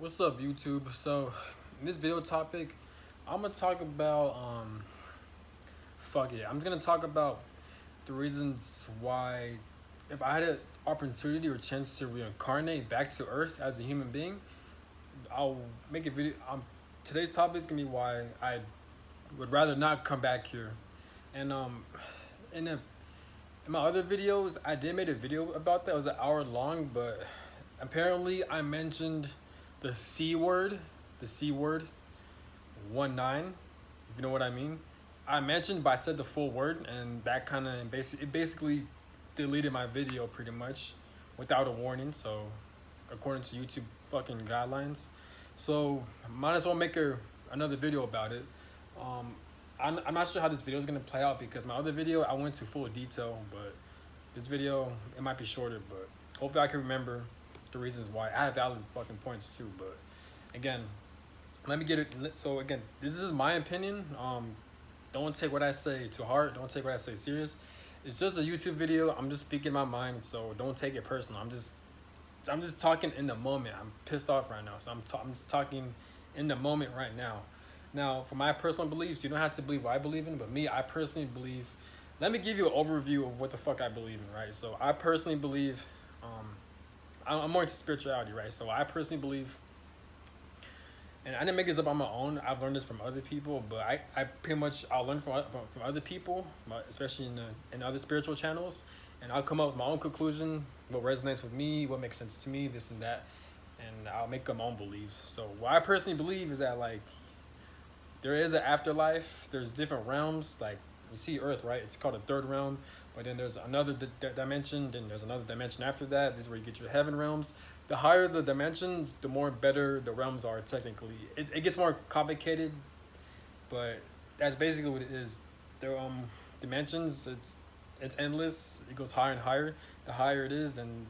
What's up, YouTube? So, in this video topic, I'm gonna talk about fuck it. I'm gonna talk about the reasons why, if I had an opportunity or chance to reincarnate back to Earth as a human being, I'll make a video. Today's topic is gonna be why I would rather not come back here. And in the in my other videos, I did make a video about that. It was an hour long, but apparently I mentioned the C word, the C word, 1-9, if you know what I mean. I mentioned, but I said the full word, and that kind of basically deleted my video pretty much without a warning. So, according to YouTube fucking guidelines, so might as well make another video about it. Um, I'm not sure how this video is gonna play out because my other video I went to full detail, but this video it might be shorter. But hopefully I can remember the reasons why. I have valid fucking points too, but again, let me get it. So again, this is my opinion. Don't take what I say to heart. Don't take what I say serious. It's just a YouTube video. I'm just speaking my mind, so don't take it personal. I'm just talking in the moment. I'm pissed off right now, so I'm just talking in the moment right now. Now, for my personal beliefs, you don't have to believe what I believe in, but me, I personally believe. Let me give you an overview of what the fuck I believe in, right? So I personally believe, I'm more into spirituality, right? So I personally believe, and I didn't make this up on my own. I've learned this from other people, but I pretty much I'll learn from other people, especially in other spiritual channels, and I'll come up with my own conclusion, what resonates with me, what makes sense to me, this and that, and I'll make up my own beliefs. So what I personally believe is that like there is an afterlife. There's different realms. Like you see Earth, right? It's called a third realm. But then there's another dimension. Then there's another dimension after that. This is where you get your heaven realms. The higher the dimension, the more better the realms are technically. It gets more complicated, but that's basically what it is. There dimensions. It's endless. It goes higher and higher. The higher it is, then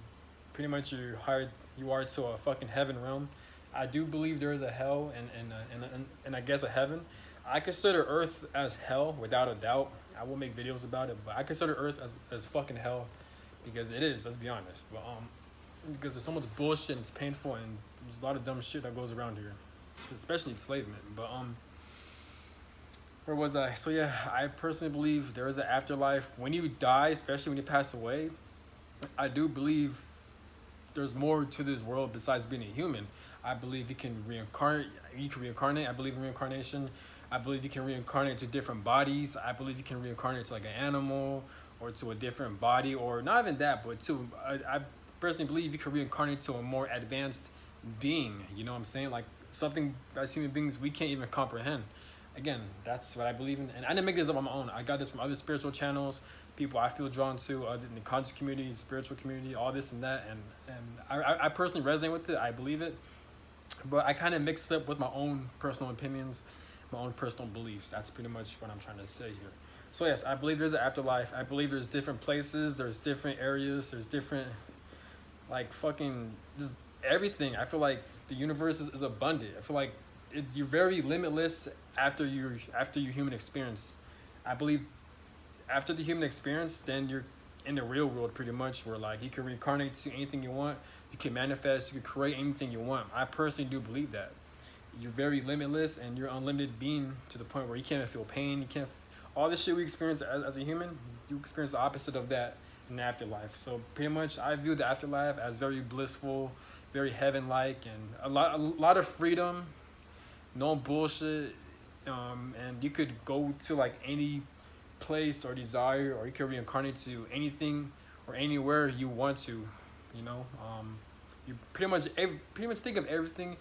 pretty much you are to a fucking heaven realm. I do believe there is a hell and I guess a heaven. I consider Earth as hell without a doubt. I will make videos about it, but I consider Earth as fucking hell because it is. Let's be honest. But because there's so much bullshit and it's painful and there's a lot of dumb shit that goes around here, especially enslavement. But where was I? So yeah, I personally believe there is an afterlife. When you die, especially when you pass away, I do believe there's more to this world besides being a human. I believe you can reincarnate. You can reincarnate. I believe in reincarnation. I believe you can reincarnate to different bodies. I believe you can reincarnate to like an animal or to a different body, or not even that, but to I personally believe you can reincarnate to a more advanced being. You know what I'm saying? Like something as human beings we can't even comprehend. Again, that's what I believe in, and I didn't make this up on my own. I got this from other spiritual channels, people I feel drawn to, in the conscious community, spiritual community, all this and that, and I personally resonate with it. I believe it, but I kind of mix it up with my own personal opinions, my own personal beliefs. That's pretty much what I'm trying to say here. So yes, I believe there's an afterlife. I believe there's different places, there's different areas, there's different, like fucking, just everything. I feel like the universe is abundant. I feel like you're very limitless after your human experience. I believe after the human experience, then you're in the real world pretty much, where like you can reincarnate to anything you want, you can manifest, you can create anything you want. I personally do believe that you're very limitless and you're unlimited being to the point where you can't even feel pain. You can't. All this shit we experience as a human, you experience the opposite of that in the afterlife. So pretty much, I view the afterlife as very blissful, very heaven-like, and a lot of freedom, no bullshit, and you could go to like any place or desire, or you can reincarnate to anything or anywhere you want to. You know, you pretty much think of everything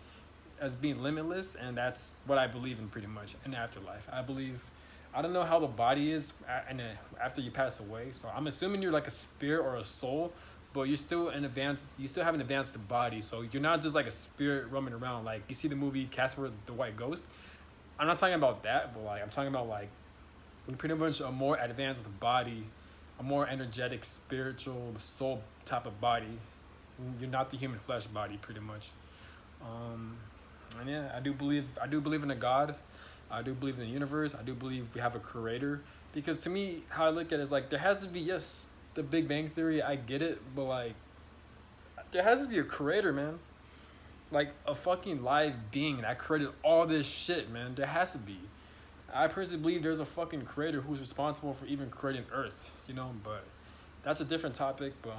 as being limitless, and that's what I believe in pretty much in the afterlife. I don't know how the body is after you pass away, so I'm assuming you're like a spirit or a soul, but you still have an advanced body, so you're not just like a spirit roaming around. Like you see the movie Casper the White Ghost. I'm not talking about that, but like I'm talking about like pretty much a more advanced body, a more energetic, spiritual, soul type of body. You're not the human flesh body, pretty much. And yeah, I do believe in a God. I do believe in the universe. I do believe we have a creator. Because to me, how I look at it is like there has to be, yes, the Big Bang Theory, I get it, but like there has to be a creator, man. like a fucking live being that created all this shit, man. There has to be. I personally believe there's a fucking creator who's responsible for even creating Earth, you know. But that's a different topic. But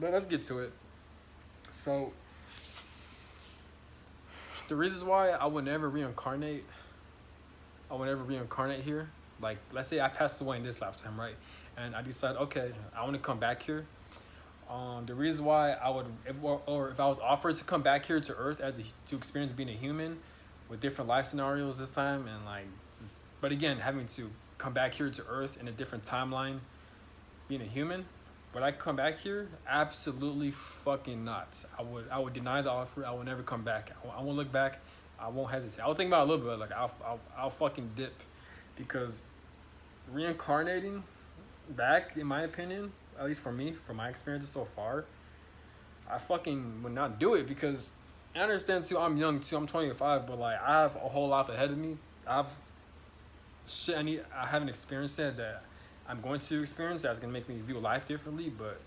let's get to it. So the reasons why I would never reincarnate here. Like, let's say I passed away in this lifetime, right? And I decide, okay, I want to come back here. The reason why I would, if I was offered to come back here to Earth to experience being a human, with different life scenarios this time, and like, but again, having to come back here to Earth in a different timeline, being a human, would I come back here? Absolutely fucking not. I would deny the offer. I will never come back. I won't look back. I won't hesitate. I'll think about it a little bit. Like I'll fucking dip, because reincarnating back, in my opinion, at least for me, from my experiences so far, I fucking would not do it, because I understand too, I'm young too, I'm 25, but like I have a whole life ahead of me. I haven't experienced that I'm going to experience that's gonna make me view life differently. But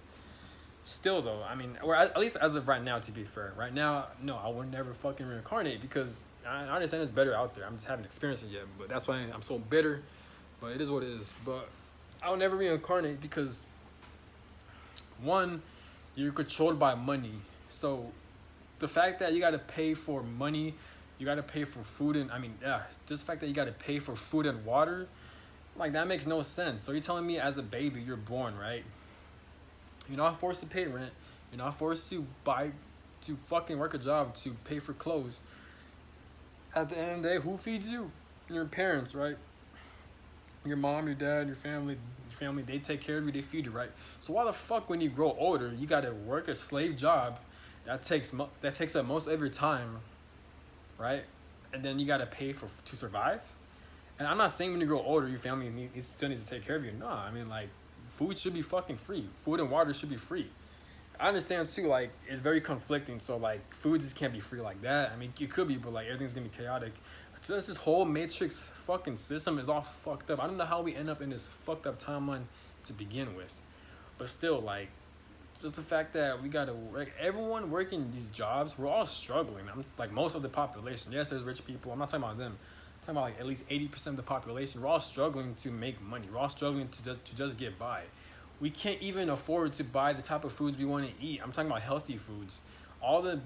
still though, I mean, or at least as of right now, to be fair. Right now, no, I would never fucking reincarnate, because I understand it's better out there. I'm just haven't experienced it yet, but that's why I'm so bitter. But it is what it is. But I'll never reincarnate because, one, you're controlled by money. So the fact that you gotta pay for money, you gotta pay for food, and just the fact that you gotta pay for food and water, like that makes no sense. So you're telling me as a baby, you're born, right? You're not forced to pay rent. You're not forced to fucking work a job to pay for clothes. At the end of the day, who feeds you? Your parents, right? Your mom, your dad, your family, they take care of you, they feed you, right? So why the fuck, when you grow older, you gotta work a slave job that takes up most of your time, right? And then you gotta pay to survive? And I'm not saying when you grow older, your family still needs to take care of you. No, I mean, like, food should be fucking free. Food and water should be free. I understand too, like, it's very conflicting. So like, food just can't be free like that. I mean, it could be, but like, everything's gonna be chaotic. Just this whole matrix fucking system is all fucked up. I don't know how we end up in this fucked up timeline to begin with. But still, like, just the fact that we gotta work, everyone working these jobs, we're all struggling. I'm like, most of the population. Yes, there's rich people. I'm not talking about them. I'm talking about like at least 80% of the population. We're all struggling to make money. We're all struggling to just get by. We can't even afford to buy the type of foods we want to eat. I'm talking about healthy foods. All the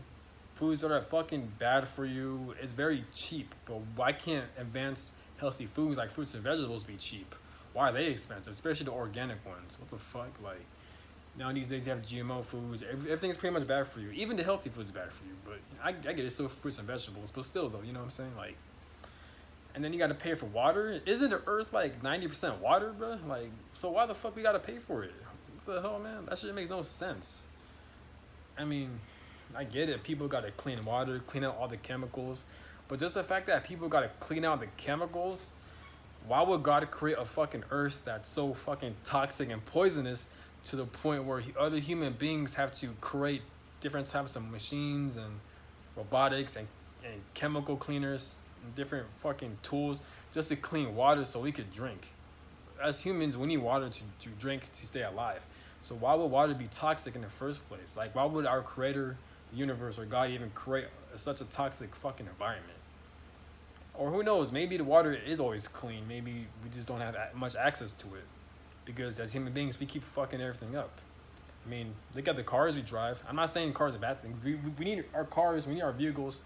foods that are fucking bad for you is very cheap. But why can't advanced healthy foods like fruits and vegetables be cheap? Why are they expensive? Especially the organic ones. What the fuck? Like, now these days you have GMO foods. Everything's pretty much bad for you. Even the healthy food's bad for you. But I get it's still fruits and vegetables. But still though, you know what I'm saying? Like, and then you gotta pay for water. Isn't the earth like 90% water, bro? Like, so why the fuck we gotta pay for it? What the hell, man? That shit makes no sense. I mean, I get it. People gotta clean water, clean out all the chemicals. But just the fact that people gotta clean out the chemicals, why would God create a fucking earth that's so fucking toxic and poisonous to the point where other human beings have to create different types of machines and robotics and chemical cleaners and different fucking tools just to clean water so we could drink? As humans, we need water to drink to stay alive. So why would water be toxic in the first place? Like, why would our creator, the universe, or God even create such a toxic fucking environment? Or who knows, maybe the water is always clean. Maybe we just don't have much access to it. Because as human beings, we keep fucking everything up. I mean, look at the cars we drive. I'm not saying cars are a bad thing. We need our cars, we need our vehicles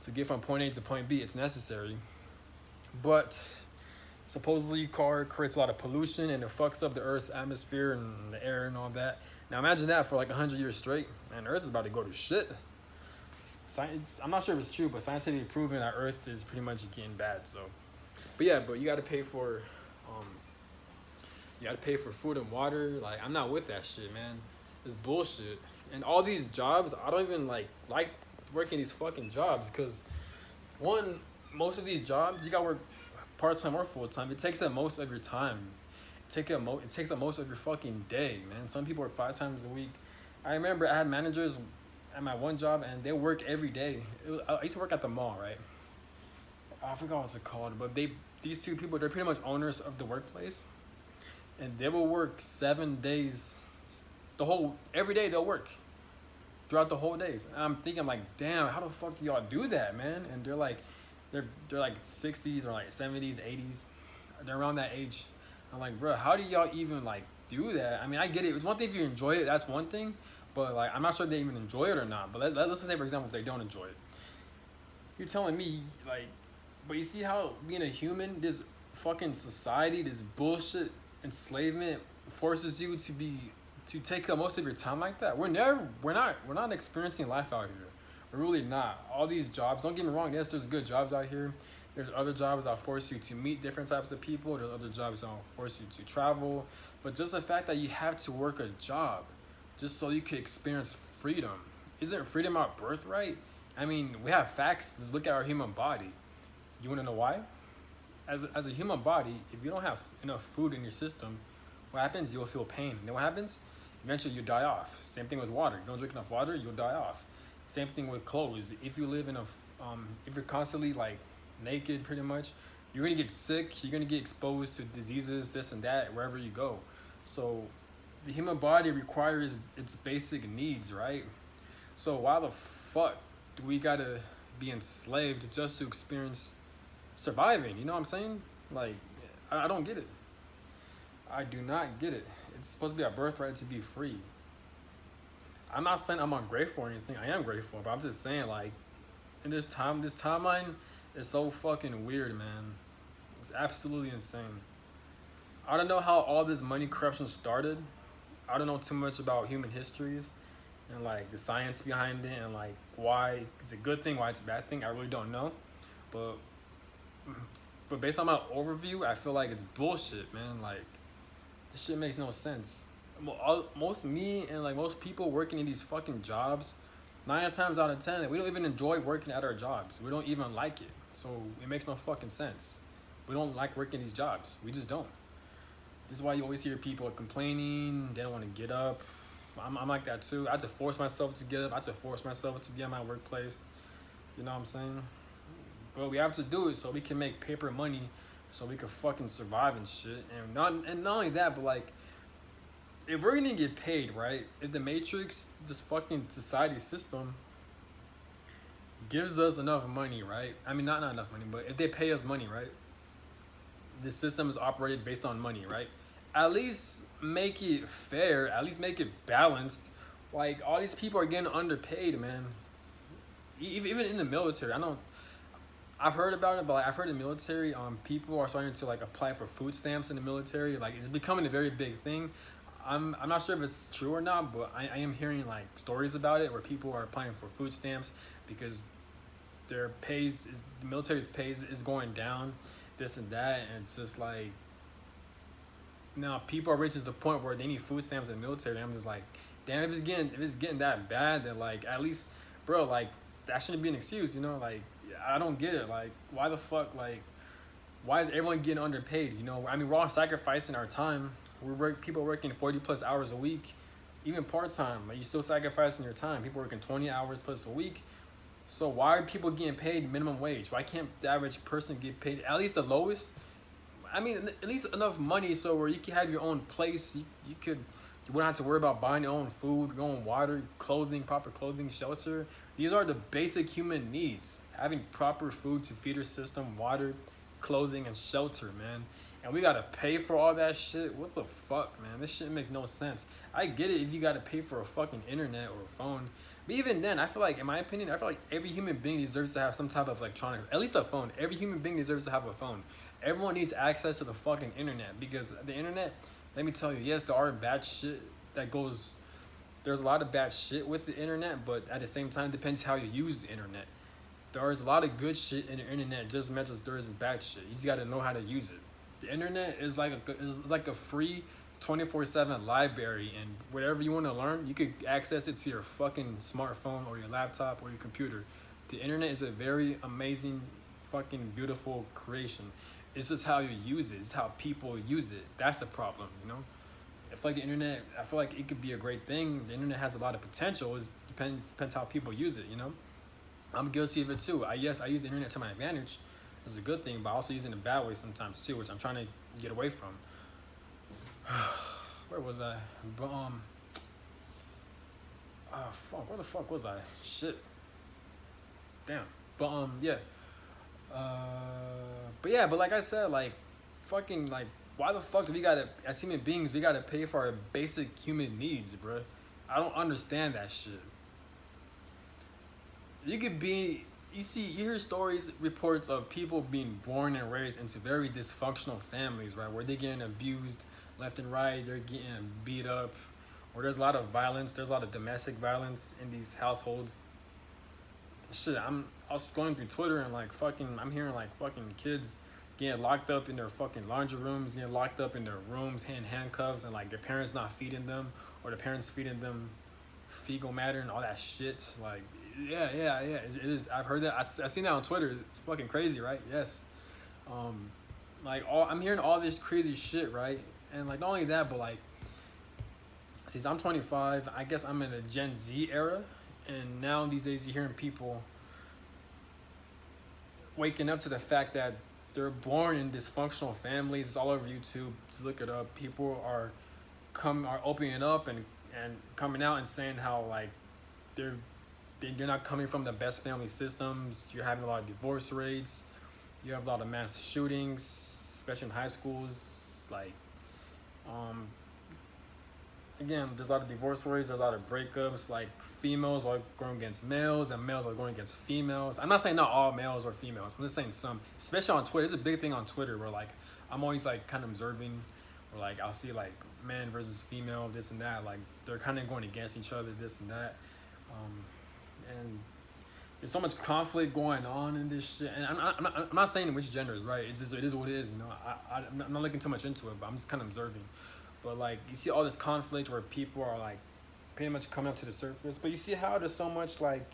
to get from point A to point B. It's necessary. But supposedly car creates a lot of pollution and it fucks up the Earth's atmosphere and the air and all that. Now imagine that for like 100 years straight. Man, Earth is about to go to shit. Science, I'm not sure if it's true, but scientifically proven that Earth is pretty much getting bad. So, but yeah, but you got to pay for food and water. Like, I'm not with that shit, man. It's bullshit. And all these jobs, I don't even like working these fucking jobs, because one, most of these jobs you gotta work part-time or full-time. It takes up most of your time. It takes up most of your fucking day, man. Some people work 5 times a week. I remember I had managers at my one job and they work every day. I used to work at the mall, right? I forgot what's it called, but these two people, they're pretty much owners of the workplace, and they will work 7 days. Every day they'll work. throughout the whole days. And I'm thinking like, damn, how the fuck do y'all do that, man? And they're like 60s or like 70s, 80s. They're around that age. I'm like, bro, how do y'all even like do that? I mean, I get it. It's one thing if you enjoy it, that's one thing. But like, I'm not sure if they even enjoy it or not. But let's just say, for example, if they don't enjoy it, you're telling me like, but you see how being a human, this fucking society, this bullshit enslavement forces you to take up most of your time like that. We're not experiencing life out here. We're really not. All these jobs, don't get me wrong, yes, there's good jobs out here. There's other jobs that force you to meet different types of people. There's other jobs that force you to travel. But just the fact that you have to work a job just so you can experience freedom. Isn't freedom our birthright? I mean, we have facts. Just look at our human body. You want to know why? As a human body, if you don't have enough food in your system, what happens? You'll feel pain. And then what happens? Eventually you die off. Same thing with water. If you don't drink enough water, you'll die off. Same thing with clothes. If you live in if you're constantly like naked pretty much, you're gonna get sick, you're gonna get exposed to diseases, this and that, wherever you go. So the human body requires its basic needs, right? So why the fuck do we gotta be enslaved just to experience surviving? You know what I'm saying? Like, I don't get it. I do not get it. It's supposed to be our birthright to be free. I'm not saying I'm ungrateful or anything. I am grateful, but I'm just saying, like, in this timeline is so fucking weird, man. It's absolutely insane. I don't know how all this money corruption started. I don't know too much about human histories and like the science behind it and like why it's a good thing, why it's a bad thing. I really don't know, but based on my overview, I feel like it's bullshit, man. Like, this shit makes no sense. Most me and like most people working in these fucking jobs, 9 times out of 10, we don't even enjoy working at our jobs. We don't even like it. So it makes no fucking sense. We don't like working these jobs. We just don't. This is why you always hear people complaining, they don't want to get up. I'm like that too. I had to force myself to get up. I had to force myself to be at my workplace. You know what I'm saying? But we have to do it so we can make paper money, so we can fucking survive and shit. And not only that, but like, if we're gonna get paid, right? If the Matrix, this fucking society system, gives us enough money, right? I mean, not enough money, but if they pay us money, right? The system is operated based on money, right? At least make it fair. At least make it balanced. Like, all these people are getting underpaid, man. Even in the military, I've heard about it, but like, I've heard in the military, people are starting to like apply for food stamps in the military. Like, it's becoming a very big thing. I'm not sure if it's true or not, but I am hearing like stories about it where people are applying for food stamps because the military's pays is going down, this and that, and it's just like, now people are reaching the point where they need food stamps in the military. And I'm just like, damn, if it's getting that bad, then like, at least, bro, like, that shouldn't be an excuse, you know? Like, I don't get it. Like, why the fuck, like, why is everyone getting underpaid? You know, I mean, we're all sacrificing our time. People working 40 plus hours a week, even part-time. Like, you're still sacrificing your time. People working 20 hours plus a week. So why are people getting paid minimum wage? Why can't the average person get paid at least the lowest? I mean, at least enough money so where you can have your own place. You wouldn't have to worry about buying your own food, your own water, clothing, proper clothing, shelter. These are the basic human needs. Having proper food to feed your system, water, clothing, and shelter, man. And we gotta pay for all that shit. What the fuck, man? This shit makes no sense. I get it if you gotta pay for a fucking internet or a phone. But even then, I feel like, in my opinion, I feel like every human being deserves to have some type of electronic, at least a phone. Every human being deserves to have a phone. Everyone needs access to the fucking internet because the internet, let me tell you, yes, there are bad shit that goes, there's a lot of bad shit with the internet, but at the same time, it depends how you use the internet. There is a lot of good shit in the internet just as much as there is bad shit. You just gotta know how to use it. The internet is like a free 24/7 library, and whatever you want to learn, you could access it to your fucking smartphone or your laptop or your computer. The internet is a very amazing, fucking beautiful creation. It's just how you use it. It's how people use it. That's the problem, you know? I feel like the internet, I feel like it could be a great thing. The internet has a lot of potential. It depends how people use it, you know? I'm guilty of it too. Yes, I use the internet to my advantage. It's a good thing, but I also use it in a bad way sometimes too, which I'm trying to get away from. Where was I? But, fuck, where the fuck was I? Shit, damn. But yeah. But yeah, but like I said, like, fucking, like, why the fuck do we gotta, as human beings, we gotta pay for our basic human needs, bro? I don't understand that shit. You could be, you hear stories, reports of people being born and raised into very dysfunctional families, right? Where they're getting abused left and right, they're getting beat up, or there's a lot of violence, there's a lot of domestic violence in these households. Shit, I was scrolling through Twitter and like fucking, I'm hearing like fucking kids getting locked up in their fucking laundry rooms, getting locked up in their rooms, in handcuffs, and like their parents not feeding them, or the parents feeding them fecal matter and all that shit. Like, yeah. It is. I've heard that. I seen that on Twitter. It's fucking crazy, right? Yes. Um, like I'm hearing all this crazy shit, right? And like not only that, but like, since I'm 25, I guess I'm in a Gen Z era, and now these days you're hearing people waking up to the fact that they're born in dysfunctional families. It's all over YouTube. Just look it up. People are opening up and coming out and saying how like they're they're not coming from the best family systems. You're having a lot of divorce rates. You have a lot of mass shootings, especially in high schools. Like, um, again, there's a lot of divorce rates. There's a lot of breakups. Like, females are going against males, and males are going against females. I'm not saying not all males or females. I'm just saying some, especially on Twitter. It's a big thing on Twitter where like I'm always like kind of observing, or like I'll see like man versus female, this and that. Like they're kind of going against each other, this and that. And there's so much conflict going on in this shit. And I'm not saying which gender is right. It's just, it is what it is, you know. I'm not looking too much into it, but I'm just kind of observing. But like you see all this conflict where people are like pretty much coming up to the surface. But you see how there's so much like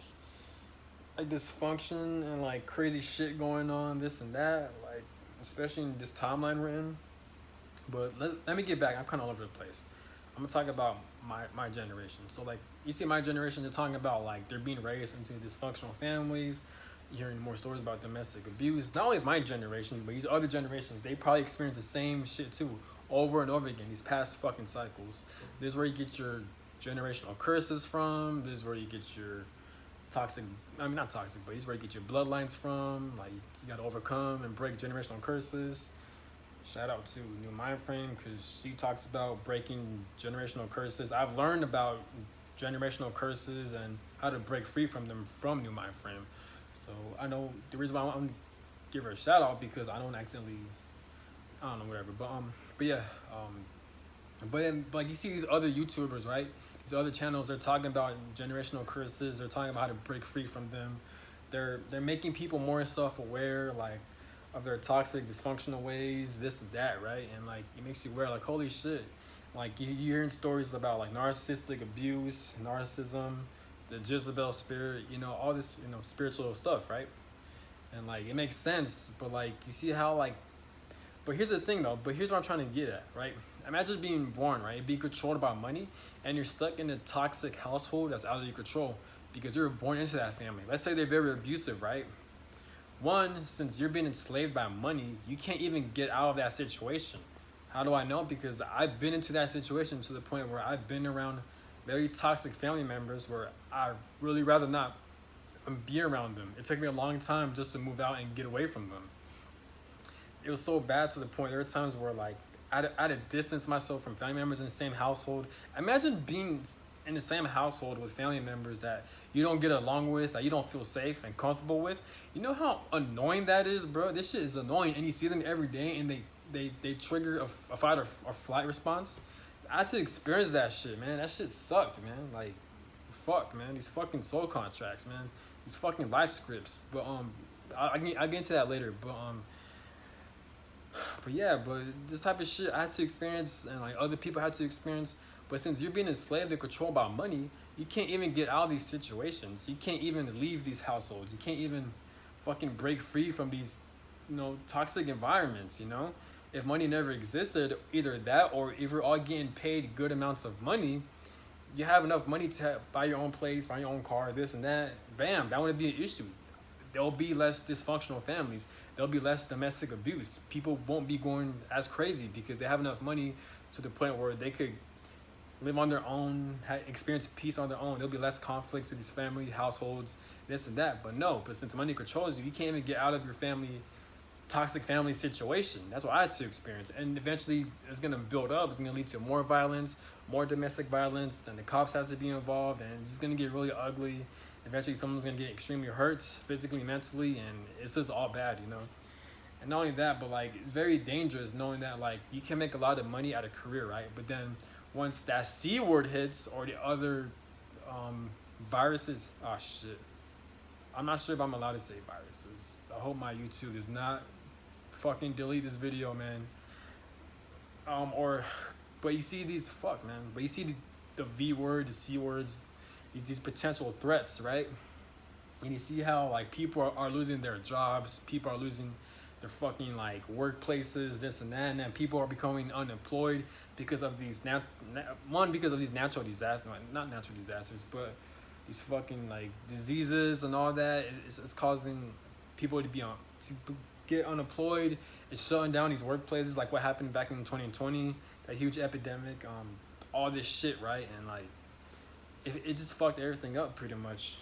dysfunction and like crazy shit going on, this and that. Like especially in this timeline we're in. But let me get back. I'm kind of all over the place. I'm gonna talk about my generation. So like you see my generation, they're talking about like they're being raised into dysfunctional families. You're hearing more stories about domestic abuse. Not only my generation, but these other generations, they probably experience the same shit too, over and over again, these past fucking cycles. This is where you get your generational curses from. This is where you get your toxic, I mean not toxic, but this is where you get your bloodlines from. Like you gotta overcome and break generational curses. Shout out to New Mind Frame because she talks about breaking generational curses. I've learned about generational curses and how to break free from them from New Mind Frame. So I know the reason why I'm gonna give her a shout out because I don't accidentally, I don't know, whatever. But yeah, but then, like you see these other YouTubers, right? These other channels, they're talking about generational curses. They're talking about how to break free from them. They're making people more self-aware, like of their toxic, dysfunctional ways, this and that, right? And like it makes you aware, like holy shit, like you're hearing stories about like narcissistic abuse, narcissism, the Jezebel spirit, you know, all this, you know, spiritual stuff, right? And like it makes sense, but like you see how like, but here's the thing though, but here's what I'm trying to get at, right? Imagine being born, right, being controlled by money, and you're stuck in a toxic household that's out of your control because you were born into that family. Let's say they're very abusive, right? One, since you're being enslaved by money, you can't even get out of that situation. How do I know? Because I've been into that situation to the point where I've been around very toxic family members where I really rather not be around them. It took me a long time just to move out and get away from them. It was so bad to the point there were times where like I had to distance myself from family members in the same household. Imagine being in the same household with family members that you don't get along with, that you don't feel safe and comfortable with. You know how annoying that is, bro? This shit is annoying, and you see them every day, and they trigger a fight or flight response. I had to experience that shit, man. That shit sucked, man. Like, fuck, man. These fucking soul contracts, man. These fucking life scripts. But I'll get into that later. But yeah, but this type of shit I had to experience, and like other people had to experience. But since you're being enslaved and controlled by money, you can't even get out of these situations. You can't even leave these households. You can't even fucking break free from these, you know, toxic environments, you know? If money never existed, either that or if you're all getting paid good amounts of money, you have enough money to buy your own place, buy your own car, this and that, bam, that wouldn't be an issue. There'll be less dysfunctional families. There'll be less domestic abuse. People won't be going as crazy because they have enough money to the point where they could live on their own, experience peace on their own. There'll be less conflicts with these family, households, this and that. But no, but since money controls you, you can't even get out of your family, toxic family situation. That's what I had to experience. And eventually it's gonna build up. It's gonna lead to more violence, more domestic violence. Then the cops has to be involved, and it's gonna get really ugly. Eventually someone's gonna get extremely hurt, physically, mentally, and it's just all bad, you know. And not only that, but like it's very dangerous knowing that like you can make a lot of money at a career, right? But then once that C word hits or the other viruses, oh shit. I'm not sure if I'm allowed to say viruses. I hope my YouTube does not fucking delete this video, man. But you see these man. But you see the V word, the C words, these potential threats, right? And you see how like people are losing their jobs, people are losing their fucking like workplaces, this and that, and then people are becoming unemployed because of these because of these natural disasters, not natural disasters, but these fucking like diseases and all that. It's causing people to get unemployed. It's shutting down these workplaces, like what happened back in 2020, that huge epidemic, all this shit, right? And like it just fucked everything up pretty much.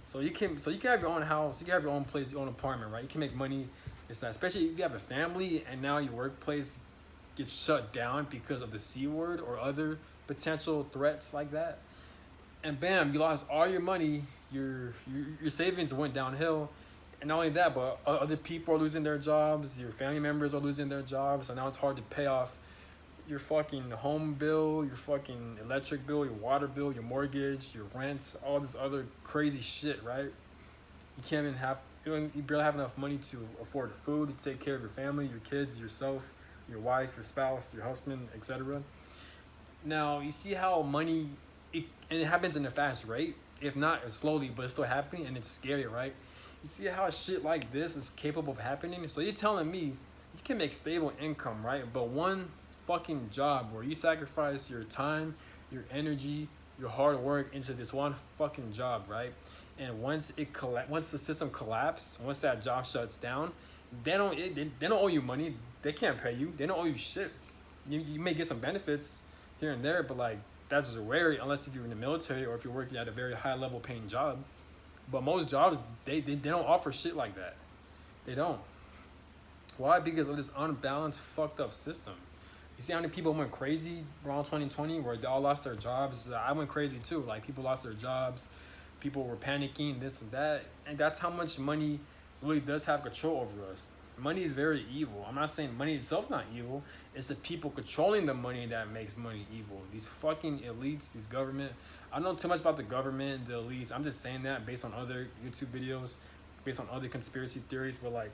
So you can have your own house, you can have your own place, your own apartment, right? You can make money. It's not, especially if you have a family and now your workplace gets shut down because of the C word or other potential threats like that. And bam, you lost all your money, your savings went downhill. And not only that, but other people are losing their jobs, your family members are losing their jobs, so now it's hard to pay off your fucking home bill, your fucking electric bill, your water bill, your mortgage, your rent, all this other crazy shit, right? You can't even you barely have enough money to afford food, to take care of your family, your kids, yourself, your wife, your spouse, your husband, etc. Now, you see how money, and it happens in a fast rate, if not slowly, but it's still happening, and it's scary, right? You see how shit like this is capable of happening? So you're telling me you can make stable income, right? But one fucking job where you sacrifice your time, your energy, your hard work into this one fucking job, right? And once the system collapses, once that job shuts down, they don't owe you money. They can't pay you. They don't owe you shit. You may get some benefits here and there, but like that's rare unless if you're in the military or if you're working at a very high level paying job. But most jobs they don't offer shit like that. They don't. Why? Because of this unbalanced, fucked up system. You see how many people went crazy around 2020 where they all lost their jobs? I went crazy too. Like people lost their jobs, people were panicking, this and that. And that's how much money really does have control over us. Money is very evil. I'm not saying money itself not evil. It's the people controlling the money that makes money evil. These fucking elites, these government. I don't know too much about the government, the elites. I'm just saying that based on other YouTube videos, based on other conspiracy theories. But like,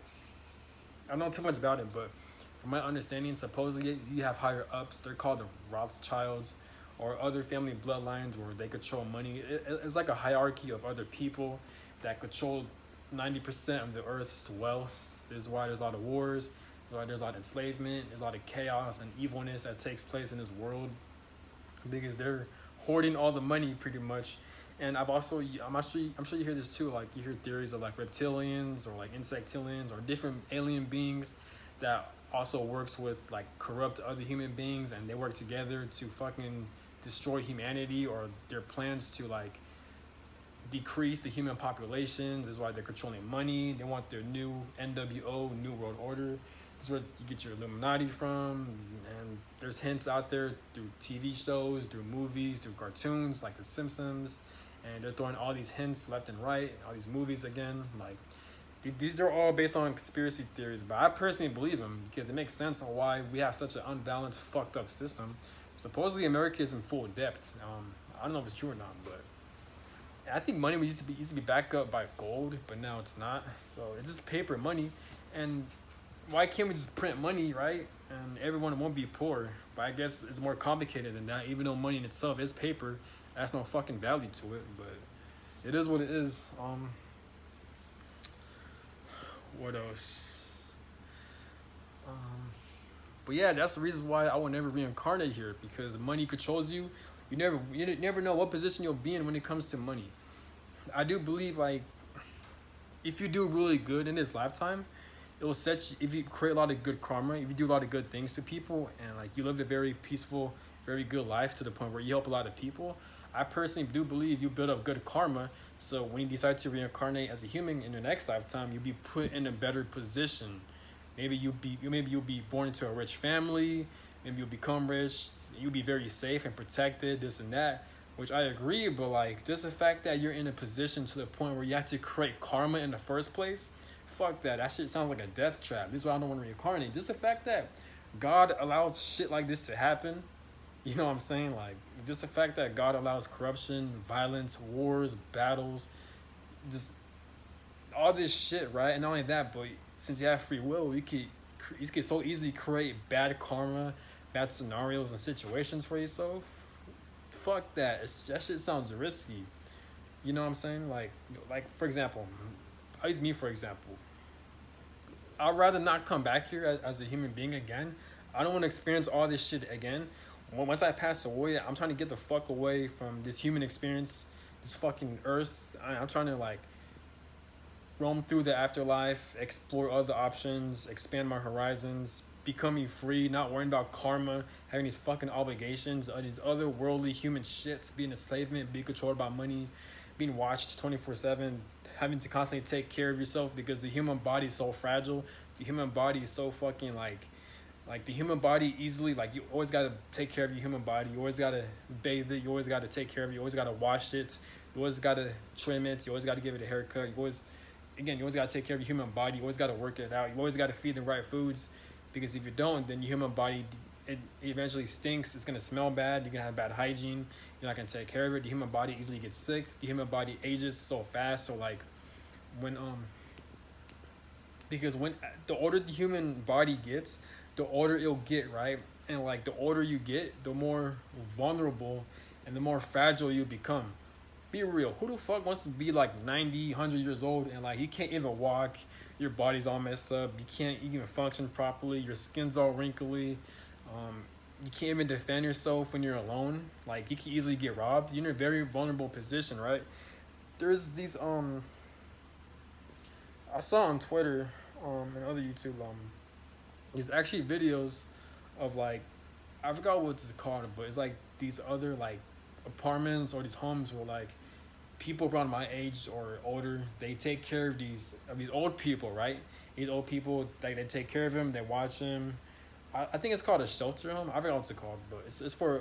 I don't know too much about it, but from my understanding, supposedly you have higher ups. They're called the Rothschilds or other family bloodlines where they control money. It's like a hierarchy of other people that control 90% of the earth's wealth. This is why there's a lot of wars. There's why there's a lot of enslavement. There's a lot of chaos and evilness that takes place in this world because they're hoarding all the money pretty much. And I'm sure you hear this too. Like you hear theories of like reptilians or like insectilians or different alien beings that also works with like corrupt other human beings, and they work together to fucking destroy humanity, or their plans to like decrease the human populations. This is why they're controlling money. They want their new NWO, New World Order. This is where you get your Illuminati from. And there's hints out there through TV shows, through movies, through cartoons like The Simpsons. And they're throwing all these hints left and right, all these movies again. Like, these are all based on conspiracy theories, but I personally believe them because it makes sense on why we have such an unbalanced, fucked up system. Supposedly America is in full debt. I don't know if it's true or not, but I think money used to be backed up by gold, but now it's not. So it's just paper money, and why can't we just print money, right? And everyone won't be poor. But I guess it's more complicated than that. Even though money in itself is paper, that's no fucking value to it. But it is what it is. What else? But yeah, that's the reason why I will never reincarnate here, because money controls you. You never know what position you'll be in when it comes to money. I do believe like if you do really good in this lifetime, it will set you, if you create a lot of good karma, if you do a lot of good things to people, and like you live a very peaceful, very good life to the point where you help a lot of people. I personally do believe you build up good karma. So when you decide to reincarnate as a human in your next lifetime, you'll be put in a better position. Maybe you'll be born into a rich family. Maybe you'll become rich. You'll be very safe and protected. This and that, which I agree. But like just the fact that you're in a position to the point where you have to create karma in the first place, fuck that. That shit sounds like a death trap. This is why I don't want to reincarnate. Just the fact that God allows shit like this to happen. You know what I'm saying? Like just the fact that God allows corruption, violence, wars, battles, just all this shit, right? And not only that, but since you have free will, you could so easily create bad karma, bad scenarios and situations for yourself. Fuck that. That shit sounds risky. You know what I'm saying? Like for example, I'll use me for example. I'd rather not come back here as a human being again. I don't want to experience all this shit again. Once I pass away, I'm trying to get the fuck away from this human experience, this fucking earth. I'm trying to like roam through the afterlife, explore other options, expand my horizons, becoming free, not worrying about karma, having these fucking obligations, these other worldly human shit, being enslavement, being controlled by money, being watched 24/7, having to constantly take care of yourself because the human body is so fragile. The human body is so fucking like the human body easily, like you always gotta take care of your human body. You always gotta bathe it. You always gotta take care of it. You always gotta wash it. You always gotta trim it. You always gotta give it a haircut. You always gotta take care of your human body. You always gotta work it out. You always gotta feed the right foods, because if you don't, then your human body, it eventually stinks. It's gonna smell bad. You're gonna have bad hygiene. You're not gonna take care of it. The human body easily gets sick. The human body ages so fast. So like when because when the older the human body gets, the older it'll get, right? And like the older you get, the more vulnerable and the more fragile you become. Be real. Who the fuck wants to be like 90, 100 years old and like you can't even walk, your body's all messed up, you can't even function properly, your skin's all wrinkly, you can't even defend yourself when you're alone. Like you can easily get robbed. You're in a very vulnerable position, right? There's these I saw on Twitter and other YouTube there's actually videos of like, I forgot what it's called, but it's like these other like apartments or these homes where like people around my age or older, they take care of these old people, right? These old people, like they take care of them, they watch them. I think it's called a shelter home. I forgot what it's called, but it's for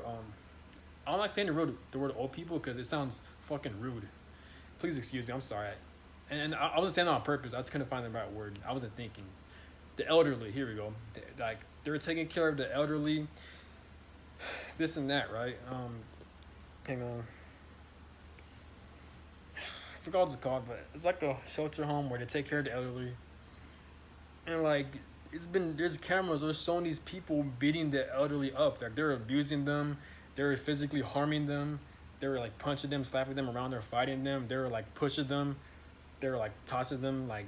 I don't like saying the word old people because it sounds fucking rude. Please excuse me. I'm sorry. And I wasn't saying that on purpose. I just couldn't find the right word. I wasn't thinking. The elderly. Here we go. Like they were taking care of the elderly. This and that, right? Hang on. I forgot what it's called, but it's like a shelter home where they take care of the elderly. And like there's cameras that are showing these people beating the elderly up. Like they're abusing them, they're physically harming them, they were like punching them, slapping them around, they're fighting them, they were like pushing them, they were like tossing them, like